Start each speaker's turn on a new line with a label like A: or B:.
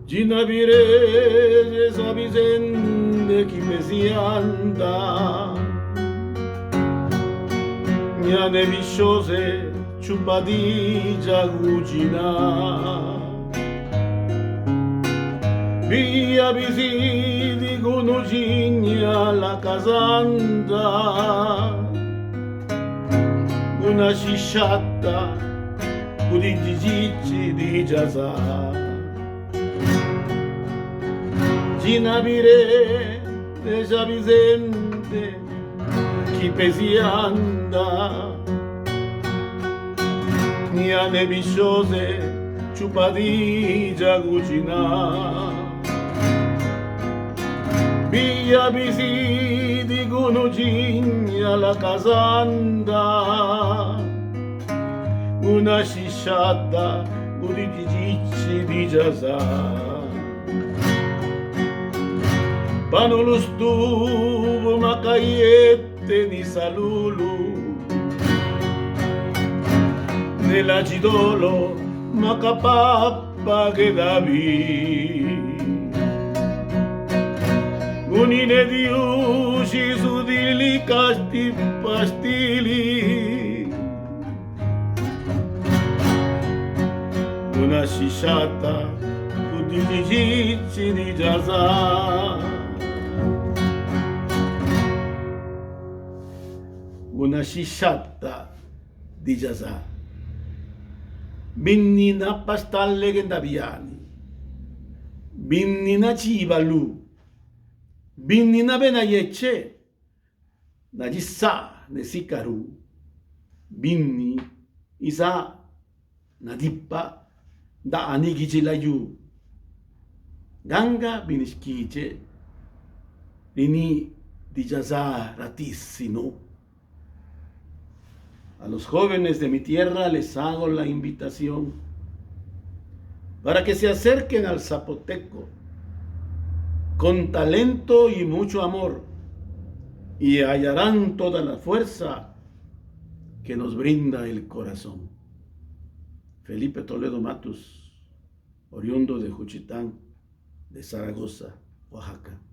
A: Ginabire San Vicente chi me si anda Niane visciose ciupadigia cucina Via visiti con Ugigna la casanda Una scisciatta con i gigicci di giasà Ginabire de San Vicente chi pesi anda Niane visciose ciupadigia cucina Via visiti con Ugigna la casanda Una scisciata con i gigicci di giasà Pano lo stuvo macaiette di salulu Nella gidolo macapappa che davi Unine di usci su di li casti pastili Una scisciata con i gigicci di giasà Una scisciatta di giasà Binnina pastalle che daviani Binnina civalu Binnina benayecce Na gissa ne sikaru Binni isa na dippa Da anigici layu Ganga biniskice Rini di giasà ratissimo A los jóvenes de mi tierra les hago la invitación para que se acerquen al zapoteco con talento y mucho amor y hallarán toda la fuerza que nos brinda el corazón. Felipe Toledo Matus, oriundo de Juchitán, de Zaragoza, Oaxaca.